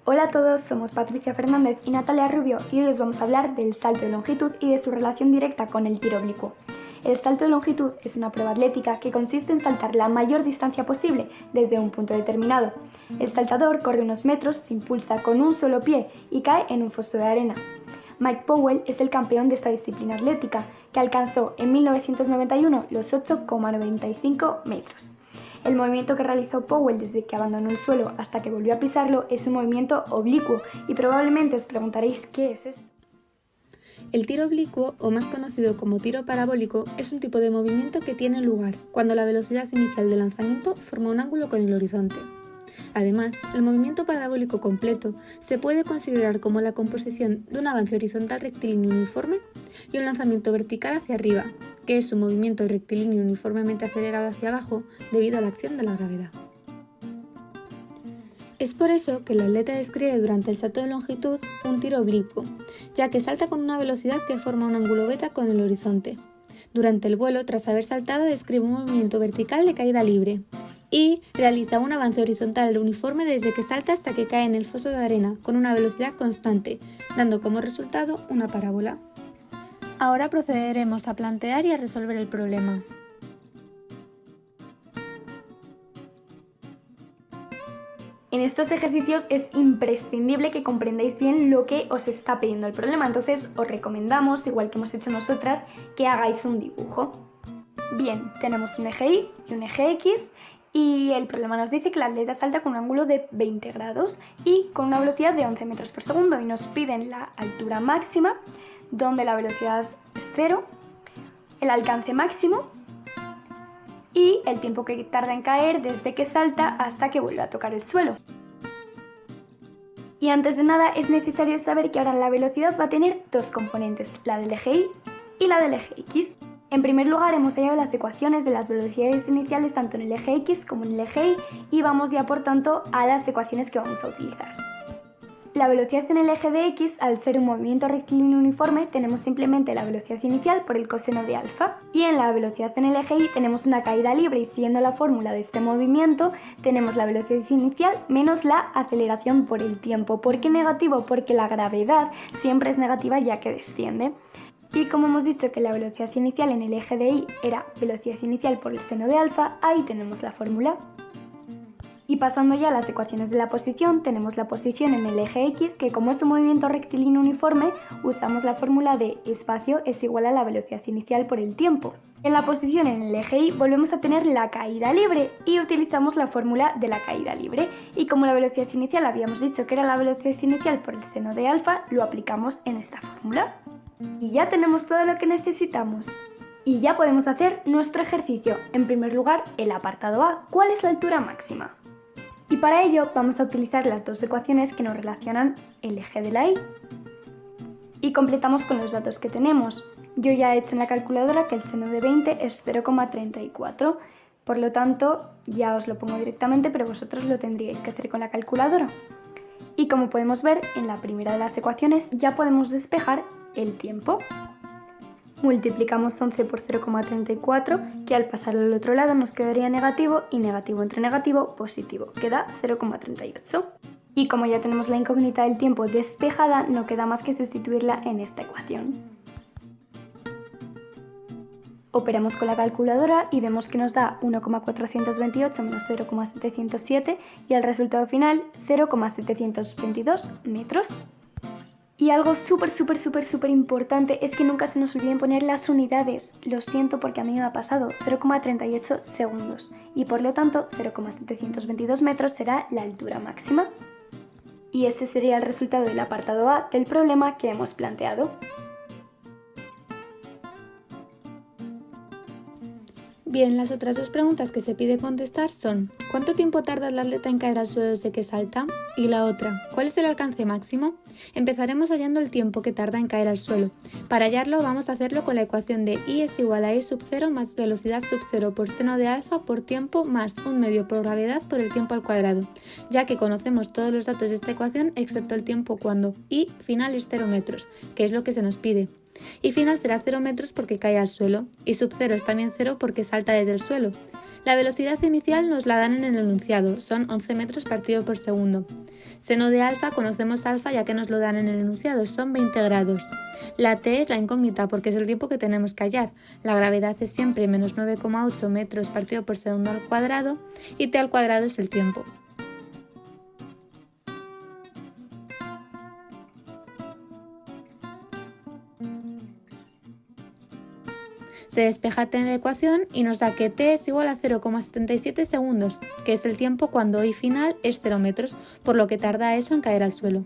Hola a todos, somos Patricia Fernández y Natalia Rubio y hoy os vamos a hablar del salto de longitud y de su relación directa con el tiro oblicuo. El salto de longitud es una prueba atlética que consiste en saltar la mayor distancia posible desde un punto determinado. El saltador corre unos metros, se impulsa con un solo pie y cae en un foso de arena. Mike Powell es el campeón de esta disciplina atlética, que alcanzó en 1991 los 8,95 metros. El movimiento que realizó Powell desde que abandonó el suelo hasta que volvió a pisarlo es un movimiento oblicuo y probablemente os preguntaréis ¿qué es esto? El tiro oblicuo, o más conocido como tiro parabólico, es un tipo de movimiento que tiene lugar cuando la velocidad inicial de lanzamiento forma un ángulo con el horizonte. Además, el movimiento parabólico completo se puede considerar como la composición de un avance horizontal rectilíneo uniforme y un lanzamiento vertical hacia arriba, que es un movimiento rectilíneo uniformemente acelerado hacia abajo debido a la acción de la gravedad. Es por eso que el atleta describe durante el salto de longitud un tiro oblicuo, ya que salta con una velocidad que forma un ángulo beta con el horizonte. Durante el vuelo, tras haber saltado, describe un movimiento vertical de caída libre y realiza un avance horizontal uniforme desde que salta hasta que cae en el foso de arena con una velocidad constante, dando como resultado una parábola. Ahora procederemos a plantear y a resolver el problema. En estos ejercicios es imprescindible que comprendáis bien lo que os está pidiendo el problema, entonces os recomendamos, igual que hemos hecho nosotras, que hagáis un dibujo. Bien, tenemos un eje Y y un eje X y el problema nos dice que el atleta salta con un ángulo de 20 grados y con una velocidad de 11 metros por segundo y nos piden la altura máxima, donde la velocidad es 0, el alcance máximo y el tiempo que tarda en caer desde que salta hasta que vuelve a tocar el suelo. Y antes de nada es necesario saber que ahora la velocidad va a tener dos componentes, la del eje Y y la del eje X. En primer lugar hemos hallado las ecuaciones de las velocidades iniciales tanto en el eje X como en el eje Y vamos ya por tanto a las ecuaciones que vamos a utilizar. La velocidad en el eje de X, al ser un movimiento rectilíneo uniforme, tenemos simplemente la velocidad inicial por el coseno de alfa. Y en la velocidad en el eje Y tenemos una caída libre y siguiendo la fórmula de este movimiento tenemos la velocidad inicial menos la aceleración por el tiempo. ¿Por qué negativo? Porque la gravedad siempre es negativa ya que desciende. Y como hemos dicho que la velocidad inicial en el eje de Y era velocidad inicial por el seno de alfa, ahí tenemos la fórmula. Y pasando ya a las ecuaciones de la posición, tenemos la posición en el eje X, que como es un movimiento rectilíneo uniforme, usamos la fórmula de espacio es igual a la velocidad inicial por el tiempo. En la posición en el eje Y volvemos a tener la caída libre y utilizamos la fórmula de la caída libre. Y como la velocidad inicial habíamos dicho que era la velocidad inicial por el seno de alfa, lo aplicamos en esta fórmula. Y ya tenemos todo lo que necesitamos. Y ya podemos hacer nuestro ejercicio. En primer lugar, el apartado A. ¿Cuál es la altura máxima? Y para ello vamos a utilizar las dos ecuaciones que nos relacionan el eje de la Y. Y completamos con los datos que tenemos. Yo ya he hecho en la calculadora que el seno de 20 es 0,34. Por lo tanto, ya os lo pongo directamente, pero vosotros lo tendríais que hacer con la calculadora. Y como podemos ver, en la primera de las ecuaciones ya podemos despejar el tiempo. Multiplicamos 11 por 0,34, que al pasarlo al otro lado nos quedaría negativo, y negativo entre negativo, positivo, queda 0,38. Y como ya tenemos la incógnita del tiempo despejada, no queda más que sustituirla en esta ecuación. Operamos con la calculadora y vemos que nos da 1,428 menos 0,707 y el resultado final 0,722 metros. Y algo súper importante es que nunca se nos olviden poner las unidades. Lo siento porque a mí me ha pasado 0,38 segundos y por lo tanto 0,722 metros será la altura máxima. Y ese sería el resultado del apartado A del problema que hemos planteado. Bien, las otras dos preguntas que se pide contestar son ¿cuánto tiempo tarda el atleta en caer al suelo desde que salta? Y la otra, ¿cuál es el alcance máximo? Empezaremos hallando el tiempo que tarda en caer al suelo. Para hallarlo vamos a hacerlo con la ecuación de Y es igual a Y sub 0 más velocidad sub 0 por seno de alfa por tiempo más 1 medio por gravedad por el tiempo al cuadrado, ya que conocemos todos los datos de esta ecuación excepto el tiempo cuando Y final es 0 metros, que es lo que se nos pide. Y final será 0 metros porque cae al suelo, y sub 0 es también 0 porque salta desde el suelo. La velocidad inicial nos la dan en el enunciado, son 11 metros partido por segundo. Seno de alfa, conocemos alfa ya que nos lo dan en el enunciado, son 20 grados. La t es la incógnita porque es el tiempo que tenemos que hallar. La gravedad es siempre menos 9,8 metros partido por segundo al cuadrado y t al cuadrado es el tiempo. Se despeja t en la ecuación y nos da que t es igual a 0,77 segundos, que es el tiempo cuando I final es 0 metros, por lo que tarda eso en caer al suelo.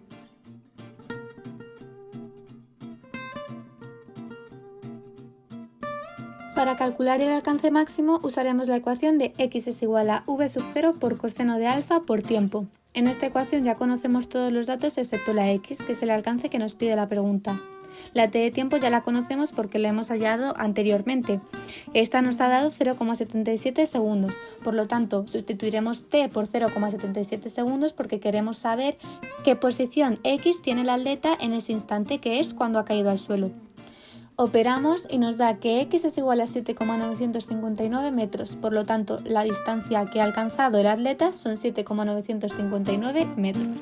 Para calcular el alcance máximo usaremos la ecuación de x es igual a v sub 0 por coseno de alfa por tiempo. En esta ecuación ya conocemos todos los datos excepto la x, que es el alcance que nos pide la pregunta. La t de tiempo ya la conocemos porque la hemos hallado anteriormente. Esta nos ha dado 0,77 segundos, por lo tanto sustituiremos t por 0,77 segundos porque queremos saber qué posición x tiene el atleta en ese instante, que es cuando ha caído al suelo. Operamos y nos da que x es igual a 7,959 metros, por lo tanto la distancia que ha alcanzado el atleta son 7,959 metros.